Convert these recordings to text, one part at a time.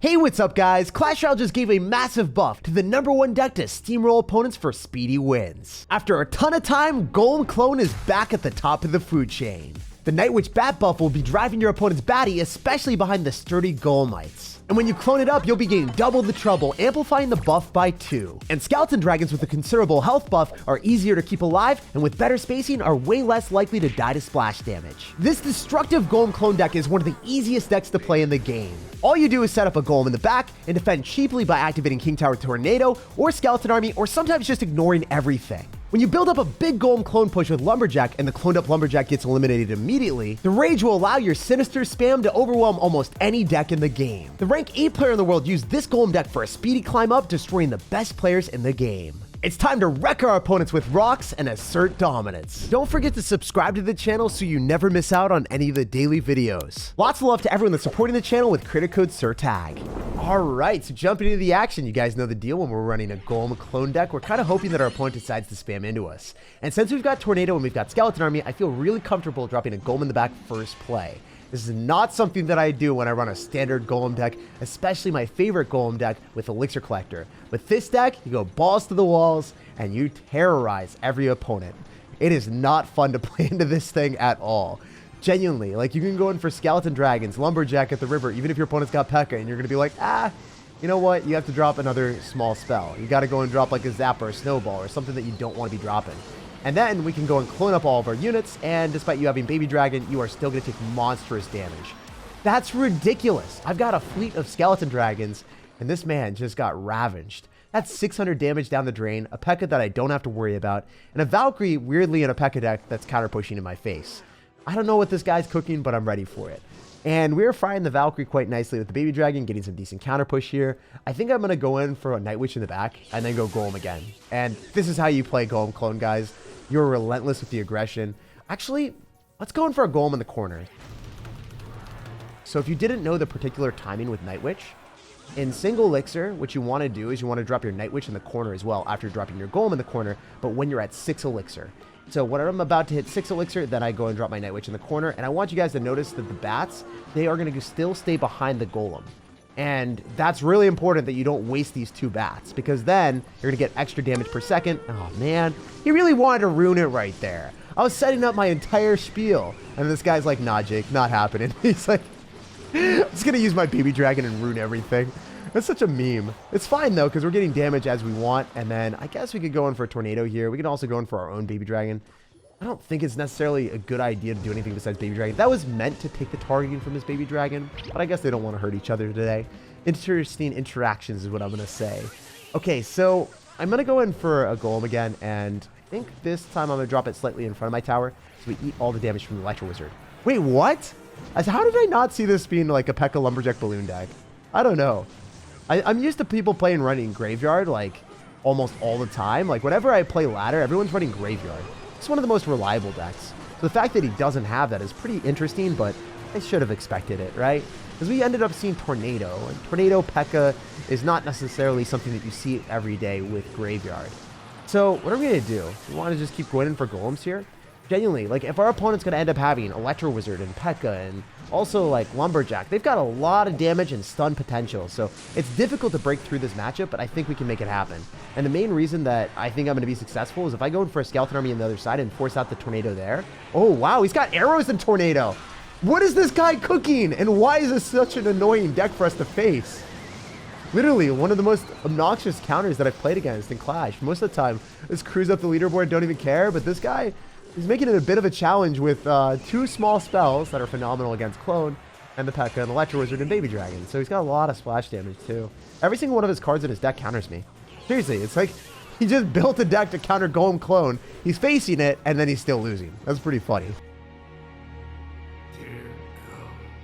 Hey, what's up guys? Clash Royale just gave a massive buff to the #1 deck to steamroll opponents for speedy wins. After a ton of time, Golem Clone is back at the top of the food chain. The Night Witch Bat buff will be driving your opponent's baddie, especially behind the sturdy Golemites. And when you clone it up, you'll be getting double the trouble, amplifying the buff by 2. And Skeleton Dragons with a considerable health buff are easier to keep alive, and with better spacing are way less likely to die to splash damage. This destructive Golem Clone deck is one of the easiest decks to play in the game. All you do is set up a Golem in the back and defend cheaply by activating King Tower Tornado or Skeleton Army, or sometimes just ignoring everything. When you build up a big Golem clone push with Lumberjack and the cloned up Lumberjack gets eliminated immediately, the Rage will allow your sinister spam to overwhelm almost any deck in the game. The rank 8 player in the world used this Golem deck for a speedy climb up, destroying the best players in the game. It's time to wreck our opponents with rocks and assert dominance. Don't forget to subscribe to the channel so you never miss out on any of the daily videos. Lots of love to everyone that's supporting the channel with credit code SirTag. All right, so jumping into the action, you guys know the deal. When we're running a Golem clone deck, we're kind of hoping that our opponent decides to spam into us. And since we've got Tornado and we've got Skeleton Army, I feel really comfortable dropping a Golem in the back first play. This is not something that I do when I run a standard Golem deck, especially my favorite Golem deck with Elixir Collector. With this deck, you go balls to the walls and you terrorize every opponent. It is not fun to play into this thing at all. Genuinely, like you can go in for Skeleton Dragons, Lumberjack at the river, even if your opponent's got P.E.K.K.A, and you're going to be like, you know what? You have to drop another small spell. You got to go and drop like a Zap or a Snowball or something that you don't want to be dropping. And then we can go and clone up all of our units, and despite you having Baby Dragon, you are still going to take monstrous damage. That's ridiculous. I've got a fleet of Skeleton Dragons, and this man just got ravaged. That's 600 damage down the drain, a P.E.K.K.A that I don't have to worry about, and a Valkyrie weirdly in a P.E.K.K.A deck that's counter-pushing in my face. I don't know what this guy's cooking, but I'm ready for it. And we're frying the Valkyrie quite nicely with the Baby Dragon, getting some decent counter push here. I think I'm going to go in for a Night Witch in the back, and then go Golem again. And this is how you play Golem Clone, guys. You're relentless with the aggression. Actually, let's go in for a Golem in the corner. So if you didn't know the particular timing with Night Witch, in single Elixir, what you want to do is you want to drop your Night Witch in the corner as well after dropping your Golem in the corner, but when you're at 6 Elixir. So when I'm about to hit 6 Elixir, then I go and drop my Night Witch in the corner, and I want you guys to notice that the bats, they are going to still stay behind the Golem. And that's really important that you don't waste these 2 bats, because then you're going to get extra damage per second. Oh man, he really wanted to ruin it right there. I was setting up my entire spiel, and this guy's like, nah Jake, not happening. He's like, I'm just going to use my Baby Dragon and ruin everything. That's such a meme. It's fine though, because we're getting damage as we want, and then I guess we could go in for a Tornado here. We can also go in for our own Baby Dragon. I don't think it's necessarily a good idea to do anything besides Baby Dragon. That was meant to take the targeting from his Baby Dragon, but I guess they don't want to hurt each other today. Interesting interactions is what I'm going to say. Okay, so I'm going to go in for a Golem again, and I think this time I'm going to drop it slightly in front of my tower, so we eat all the damage from the Electro Wizard. Wait, what? How did I not see this being like a P.E.K.K.A Lumberjack Balloon deck? I don't know. I'm used to people running Graveyard, like, almost all the time. Like, whenever I play Ladder, everyone's running Graveyard. It's one of the most reliable decks. So the fact that he doesn't have that is pretty interesting, but I should have expected it, right? Because we ended up seeing Tornado, and Tornado P.E.K.K.A is not necessarily something that you see every day with Graveyard. So what are we going to do? We want to just keep going in for Golems here? Genuinely, like, if our opponent's going to end up having Electro Wizard and P.E.K.K.A and also like Lumberjack, they've got a lot of damage and stun potential, so it's difficult to break through this matchup, but I think we can make it happen. And the main reason that I think I'm going to be successful is if I go in for a Skeleton Army on the other side and force out the Tornado there. Oh wow, he's got arrows and Tornado. What is this guy cooking, and why is this such an annoying deck for us to face? Literally one of the most obnoxious counters that I've played against in Clash. Most of the time, let's cruise up the leaderboard, don't even care, but this guy, he's making it a bit of a challenge with 2 small spells that are phenomenal against Clone, and the P.E.K.K.A and Electro Wizard and Baby Dragon. So he's got a lot of splash damage too. Every single one of his cards in his deck counters me. Seriously, it's like he just built a deck to counter Golem Clone. He's facing it, and then he's still losing. That's pretty funny.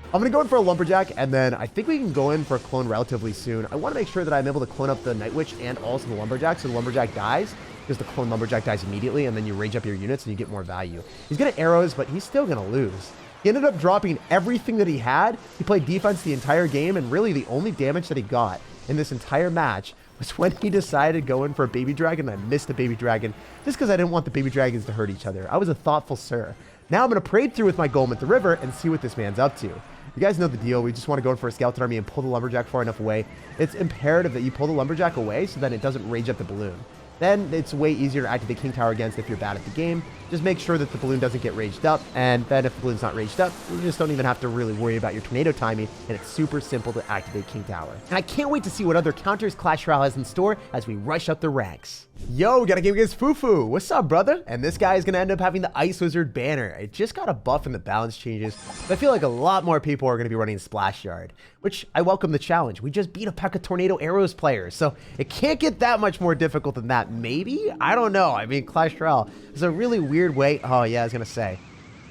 I'm going to go in for a Lumberjack, and then I think we can go in for a Clone relatively soon. I want to make sure that I'm able to clone up the Night Witch and also the Lumberjack, so the Lumberjack dies, because the Clone Lumberjack dies immediately, and then you rage up your units and you get more value. He's going to arrows, but he's still going to lose. He ended up dropping everything that he had. He played defense the entire game, and really the only damage that he got in this entire match was when he decided to go in for a Baby Dragon. I missed the Baby Dragon just because I didn't want the Baby Dragons to hurt each other. I was a thoughtful sir. Now I'm going to parade through with my Golem at the river and see what this man's up to. You guys know the deal. We just want to go in for a skeleton army and pull the lumberjack far enough away. It's imperative that you pull the lumberjack away so that it doesn't rage up the balloon. Then it's way easier to activate King Tower against if you're bad at the game. Just make sure that the balloon doesn't get raged up, and then if the balloon's not raged up, you just don't even have to really worry about your tornado timing, and it's super simple to activate King Tower. And I can't wait to see what other counters Clash Royale has in store as we rush up the ranks. Yo, got a game against Fufu. What's up, brother? And this guy is going to end up having the Ice Wizard banner. It just got a buff in the balance changes, but I feel like a lot more people are going to be running Splash Yard, which I welcome the challenge. We just beat a P.E.K.K.A Tornado Arrows player, so it can't get that much more difficult than that. Maybe? I don't know. I mean, Clash Royale is a really weird way. Oh, yeah, I was going to say.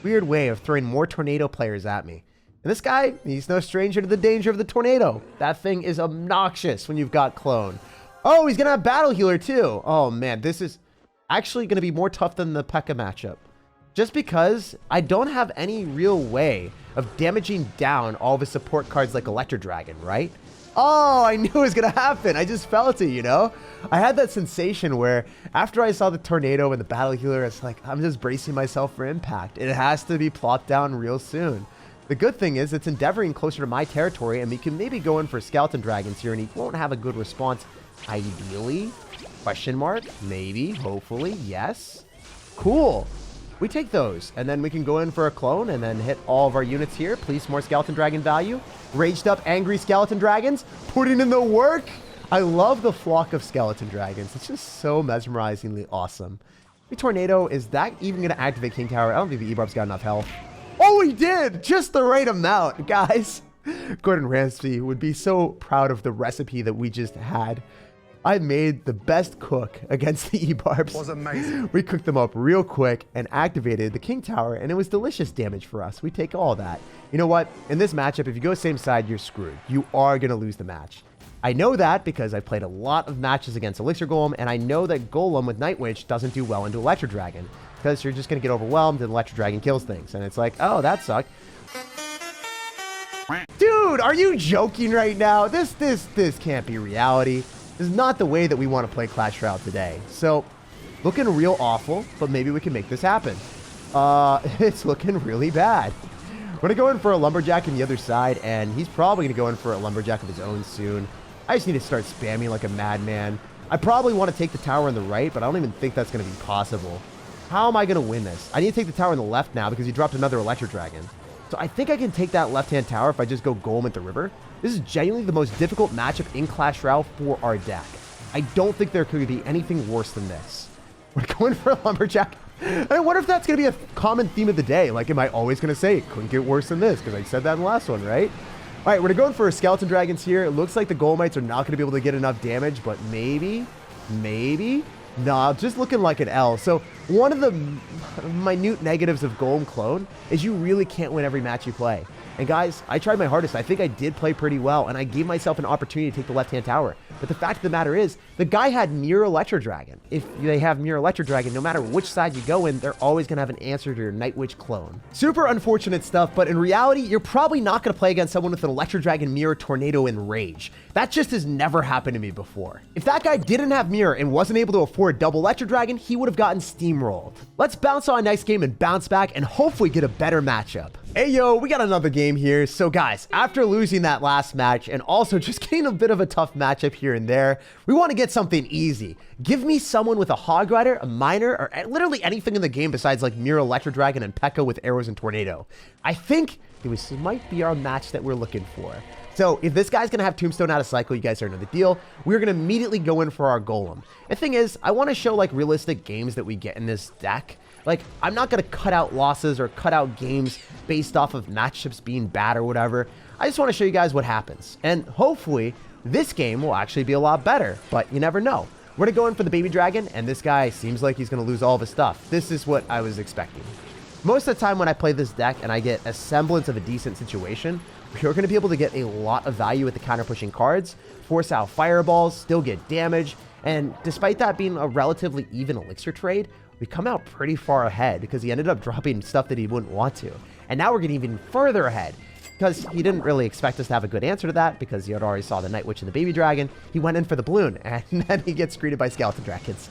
Weird way of throwing more tornado players at me. And this guy, he's no stranger to the danger of the tornado. That thing is obnoxious when you've got clone. Oh, he's going to have Battle Healer too. Oh man, this is actually going to be more tough than the P.E.K.K.A matchup. Just because I don't have any real way of damaging down all of his support cards like Electro Dragon, right? Oh, I knew it was going to happen. I just felt it, you know? I had that sensation where after I saw the tornado and the Battle Healer, it's like, I'm just bracing myself for impact. It has to be plopped down real soon. The good thing is it's endeavoring closer to my territory, and we can maybe go in for Skeleton Dragons here, and he won't have a good response. Ideally? Question mark? Maybe. Hopefully. Yes. Cool. We take those, and then we can go in for a clone and then hit all of our units here. Please, more Skeleton Dragon value. Raged up angry Skeleton Dragons. Putting in the work. I love the flock of Skeleton Dragons. It's just so mesmerizingly awesome. The tornado, is that even going to activate King Tower? I don't think the E-Barb's got enough health. Oh, he did! Just the right amount, guys. Gordon Ramsay would be so proud of the recipe that we just had. I made the best cook against the E-Barbs. Was amazing. We cooked them up real quick and activated the King Tower, and it was delicious damage for us. We take all that. You know what? In this matchup, if you go same side, you're screwed. You are going to lose the match. I know that because I played a lot of matches against Elixir Golem, and I know that Golem with Night Witch doesn't do well into Electro Dragon, because you're just going to get overwhelmed and Electro Dragon kills things. And it's like, oh, that sucked. Dude, are you joking right now? This can't be reality. This is not the way that we want to play Clash Royale today. So, looking real awful, but maybe we can make this happen. It's looking really bad. We're going to go in for a Lumberjack on the other side, and he's probably going to go in for a Lumberjack of his own soon. I just need to start spamming like a madman. I probably want to take the tower on the right, but I don't even think that's going to be possible. How am I going to win this? I need to take the tower on the left now because he dropped another Electro Dragon. So I think I can take that left-hand tower if I just go Golem at the river. This is genuinely the most difficult matchup in Clash Royale for our deck. I don't think there could be anything worse than this. We're going for a Lumberjack. I wonder if that's going to be a common theme of the day. Like, am I always going to say it couldn't get worse than this? Because I said that in the last one, right? All right, we're going for a Skeleton Dragons here. It looks like the Golemites are not going to be able to get enough damage, but maybe. Nah, just looking like an L. So one of the minute negatives of Golem Clone is you really can't win every match you play. And guys, I tried my hardest. I think I did play pretty well, and I gave myself an opportunity to take the left-hand tower. But the fact of the matter is, the guy had Mirror Electro Dragon. If they have Mirror Electro Dragon, no matter which side you go in, they're always going to have an answer to your Night Witch clone. Super unfortunate stuff, but in reality, you're probably not going to play against someone with an Electro Dragon, Mirror, Tornado, and Rage. That just has never happened to me before. If that guy didn't have Mirror and wasn't able to afford double Electro Dragon, he would have gotten steamrolled. Let's bounce on a nice game and bounce back and hopefully get a better matchup. Hey yo, we got another game here. So guys, after losing that last match and also just getting a bit of a tough matchup here and there, we want to get something easy. Give me someone with a Hog Rider, a Miner, or literally anything in the game besides like Mirror Electro Dragon and P.E.K.K.A with Arrows and Tornado. I think this might be our match that we're looking for. So if this guy's going to have Tombstone out of cycle, you guys already know the deal. We're going to immediately go in for our Golem. The thing is, I want to show like realistic games that we get in this deck. Like, I'm not going to cut out losses or cut out games based off of matchups being bad or whatever. I just want to show you guys what happens. And hopefully, this game will actually be a lot better, but you never know. We're going to go in for the Baby Dragon, and this guy seems like he's going to lose all of his stuff. This is what I was expecting. Most of the time when I play this deck and I get a semblance of a decent situation, you're going to be able to get a lot of value with the counter-pushing cards, force out fireballs, still get damage, and despite that being a relatively even elixir trade, we come out pretty far ahead because he ended up dropping stuff that he wouldn't want to. And now we're getting even further ahead because he didn't really expect us to have a good answer to that because he had already saw the Night Witch and the Baby Dragon. He went in for the balloon and then he gets greeted by Skeleton Dragons.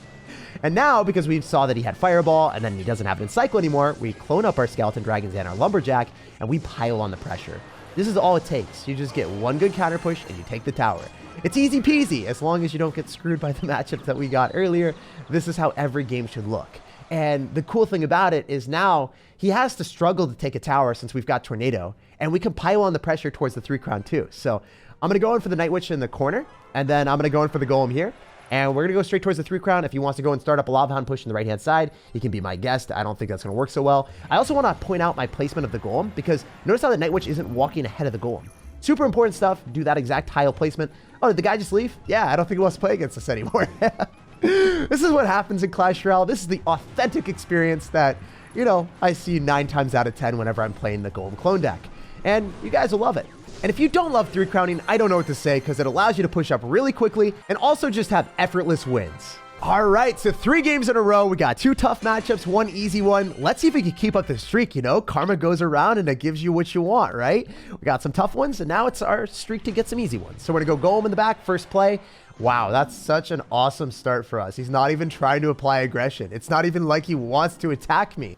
And now, because we saw that he had Fireball and then he doesn't have it in cycle anymore, we clone up our Skeleton Dragons and our Lumberjack and we pile on the pressure. This is all it takes. You just get one good counter push and you take the tower. It's easy peasy as long as you don't get screwed by the matchups that we got earlier. This is how every game should look. And the cool thing about it is now he has to struggle to take a tower since we've got Tornado, and we can pile on the pressure towards the 3 crown too. So I'm going to go in for the Night Witch in the corner, and then I'm going to go in for the Golem here. And we're going to go straight towards the 3 crown. If he wants to go and start up a Lava Hound push on the right-hand side, he can be my guest. I don't think that's going to work so well. I also want to point out my placement of the Golem, because notice how the Night Witch isn't walking ahead of the Golem. Super important stuff. Do that exact tile placement. Oh, did the guy just leave? Yeah, I don't think he wants to play against us anymore. This is what happens in Clash Royale. This is the authentic experience that, you know, I see 9 times out of 10 whenever I'm playing the Golem clone deck. And you guys will love it. And if you don't love 3 crowning, I don't know what to say, because it allows you to push up really quickly and also just have effortless wins. All right, so 3 games in a row. We got 2 tough matchups, 1 easy one. Let's see if we can keep up the streak, you know? Karma goes around and it gives you what you want, right? We got some tough ones, and now it's our streak to get some easy ones. So we're going to go Golem in the back, first play. Wow, that's such an awesome start for us. He's not even trying to apply aggression. It's not even like he wants to attack me.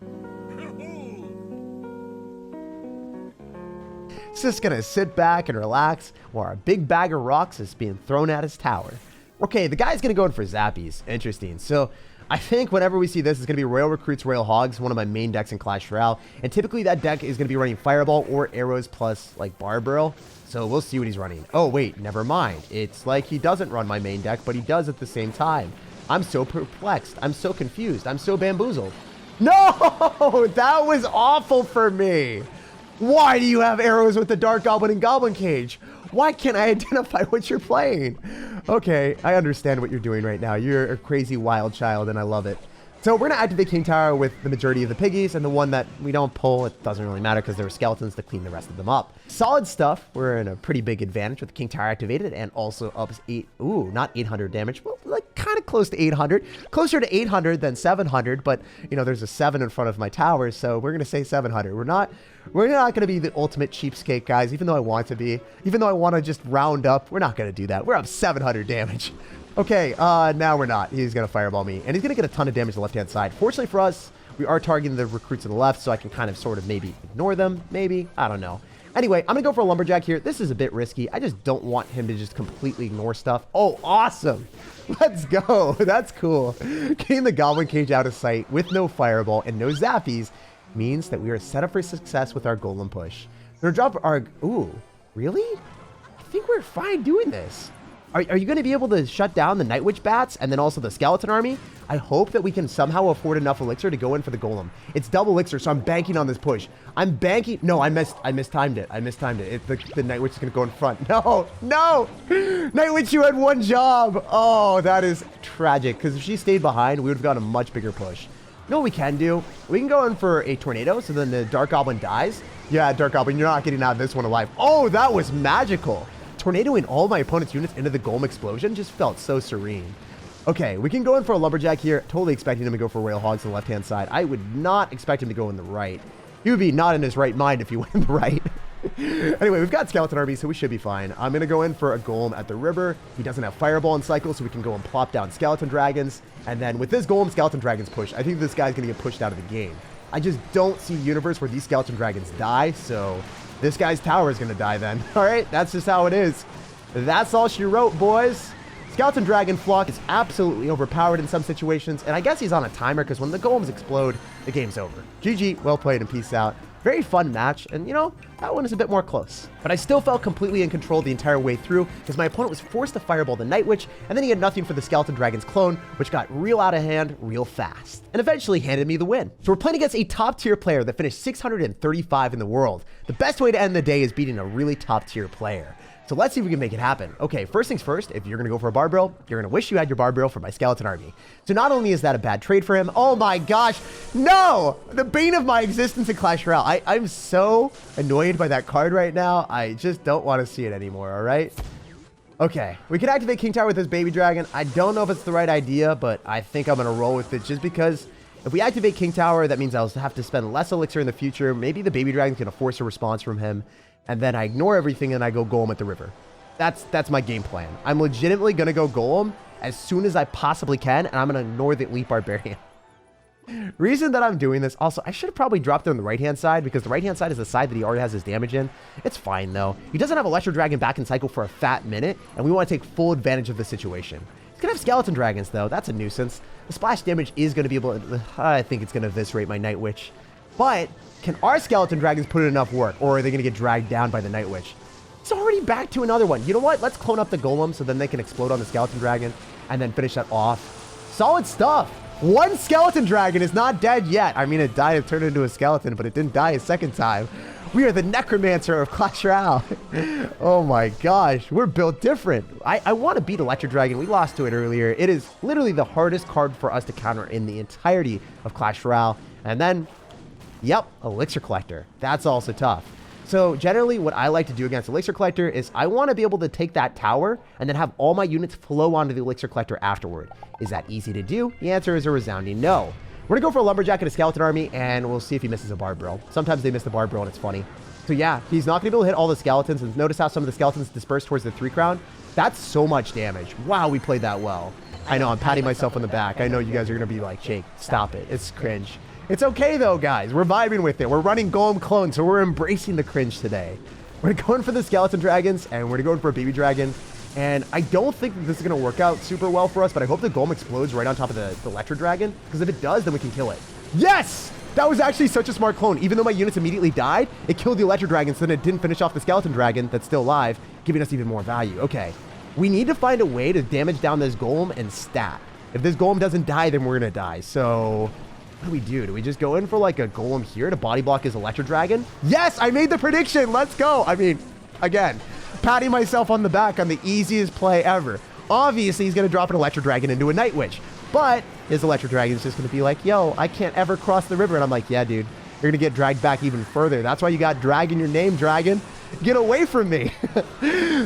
He's just going to sit back and relax while our big bag of rocks is being thrown at his tower. Okay, the guy's going to go in for Zappies. Interesting. So I think whenever we see this, it's going to be Royal Recruits, Royal Hogs, one of my main decks in Clash Royale. And typically that deck is going to be running Fireball or Arrows plus like Barbarrel. So we'll see what he's running. Oh, wait, never mind. It's like he doesn't run my main deck, but he does at the same time. I'm so perplexed. I'm so confused. I'm so bamboozled. No, that was awful for me. Why do you have arrows with the Dark Goblin and Goblin Cage? Why can't I identify what you're playing? Okay, I understand what you're doing right now. You're a crazy wild child, and I love it. So we're going to activate King Tower with the majority of the piggies, and the one that we don't pull, it doesn't really matter because there are skeletons to clean the rest of them up. Solid stuff. We're in a pretty big advantage with King Tower activated, and also ups 8, ooh, not 800 damage, well, like kind of close to 800. Closer to 800 than 700, but, you know, there's a 7 in front of my tower, so we're going to say 700. We're not going to be the ultimate cheapskate, guys, even though I want to be. Even though I want to just round up, we're not going to do that. We're up 700 damage. Okay, now we're not. He's going to fireball me, and he's going to get a ton of damage to the left-hand side. Fortunately for us, we are targeting the recruits to the left, so I can kind of sort of maybe ignore them, maybe. I don't know. Anyway, I'm going to go for a lumberjack here. This is a bit risky. I just don't want him to just completely ignore stuff. Oh, awesome. Let's go. That's cool. Getting the Goblin Cage out of sight with no fireball and no zappies means that we are set up for success with our Golem push. We're going to drop our... Ooh, really? I think we're fine doing this. Are you going to be able to shut down the Night Witch bats and then also the skeleton army? I hope that we can somehow afford enough elixir to go in for the Golem. It's double elixir, so I'm banking on this push. I'm banking... No, I mistimed it. The Night Witch is going to go in front. No, no! Night Witch, you had one job. Oh, that is tragic, because if she stayed behind, we would have gotten a much bigger push. You know what we can do? We can go in for a tornado, so then the Dark Goblin dies. Yeah, Dark Goblin, you're not getting out of this one alive. Oh, that was magical. Tornadoing all my opponent's units into the Golem explosion just felt so serene. Okay, we can go in for a lumberjack here. Totally expecting him to go for Royal Hogs on the left-hand side. I would not expect him to go in the right. He would be not in his right mind if he went in the right. Anyway, we've got skeleton army, so we should be fine. I'm going to go in for a Golem at the river. He doesn't have fireball in cycle, so we can go and plop down skeleton dragons. And then with this Golem skeleton dragons push, I think this guy's going to get pushed out of the game. I just don't see a universe where these skeleton dragons die, so this guy's tower is going to die then. All right, that's just how it is. That's all she wrote, boys. Skeleton Dragon Flock is absolutely overpowered in some situations, and I guess he's on a timer because when the golems explode, the game's over. GG, well played, and peace out. Very fun match, and you know, that one is a bit more close. But I still felt completely in control the entire way through because my opponent was forced to fireball the Night Witch, and then he had nothing for the Skeleton Dragon's clone, which got real out of hand real fast, and eventually handed me the win. So we're playing against a top tier player that finished 635 in the world. The best way to end the day is beating a really top tier player. So let's see if we can make it happen. Okay, first things first, if you're going to go for a Barbarrel, you're going to wish you had your Barbarrel for my skeleton army. So not only is that a bad trade for him, oh my gosh, no! The bane of my existence in Clash Royale. I'm so annoyed by that card right now. I just don't want to see it anymore, all right? Okay, we can activate King Tower with this baby dragon. I don't know if it's the right idea, but I think I'm going to roll with it just because if we activate King Tower, that means I'll have to spend less elixir in the future. Maybe the baby dragon's going to force a response from him. And then I ignore everything and I go Golem at the river. That's my game plan. I'm legitimately going to go Golem as soon as I possibly can, and I'm going to ignore the Elite Barbarian. Reason that I'm doing this, also, I should have probably dropped it on the right-hand side because the right-hand side is the side that he already has his damage in. It's fine, though. He doesn't have Electro Dragon back in cycle for a fat minute, and we want to take full advantage of the situation. He's going to have Skeleton Dragons, though. That's a nuisance. The splash damage is going to be able to... I think it's going to eviscerate my Night Witch. But can our Skeleton Dragons put in enough work, or are they going to get dragged down by the Night Witch? It's already back to another one. You know what? Let's clone up the Golem so then they can explode on the Skeleton Dragon and then finish that off. Solid stuff. One Skeleton Dragon is not dead yet. I mean, it died and turned into a skeleton, but it didn't die a second time. We are the Necromancer of Clash Royale. Oh my gosh, we're built different. I want to beat Electro Dragon. We lost to it earlier. It is literally the hardest card for us to counter in the entirety of Clash Royale. And then, yep, Elixir Collector. That's also tough. So generally what I like to do against Elixir Collector is I want to be able to take that tower and then have all my units flow onto the Elixir Collector afterward. Is that easy to do? The answer is a resounding no. We're going to go for a lumberjack and a skeleton army, and we'll see if he misses a barbed bro. Sometimes they miss the barbed bro and it's funny. So yeah, he's not going to be able to hit all the skeletons, and notice how some of the skeletons disperse towards the 3 crown. That's so much damage. Wow, we played that well. I know, I'm patting myself on the back. I know you guys are going to be like, Jake, stop it. It's cringe. It's okay though, guys. We're vibing with it. We're running Golem clone, so we're embracing the cringe today. We're going for the skeleton dragons, and we're going for a baby dragon. And I don't think that this is going to work out super well for us, but I hope the Golem explodes right on top of the Electro Dragon, because if it does, then we can kill it. Yes! That was actually such a smart clone. Even though my units immediately died, it killed the Electro Dragon, so then it didn't finish off the Skeleton Dragon that's still alive, giving us even more value. Okay. We need to find a way to damage down this Golem and stat. If this Golem doesn't die, then we're going to die. So... what do we do? Do we just go in for like a Golem here to body block his Electro Dragon? Yes, I made the prediction. Let's go. I mean, again, patting myself on the back on the easiest play ever. Obviously, he's going to drop an Electro Dragon into a Night Witch, but his Electro Dragon is just going to be like, yo, I can't ever cross the river. And I'm like, yeah, dude, you're going to get dragged back even further. That's why you got Drag in your name, Dragon. Get away from me.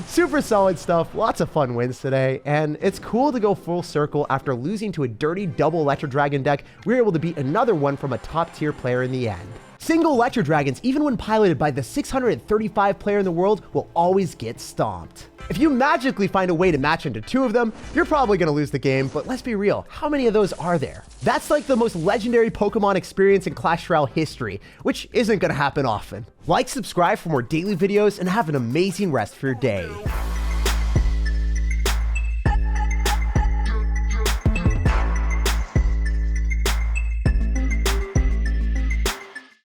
Super solid stuff. Lots of fun wins today. And it's cool to go full circle. After losing to a dirty double Electro Dragon deck, we were able to beat another one from a top tier player in the end. Single Electro Dragons, even when piloted by the 635 player in the world, will always get stomped. If you magically find a way to match into 2 of them, you're probably going to lose the game, but let's be real, how many of those are there? That's like the most legendary Pokemon experience in Clash Royale history, which isn't going to happen often. Like, subscribe for more daily videos, and have an amazing rest of your day.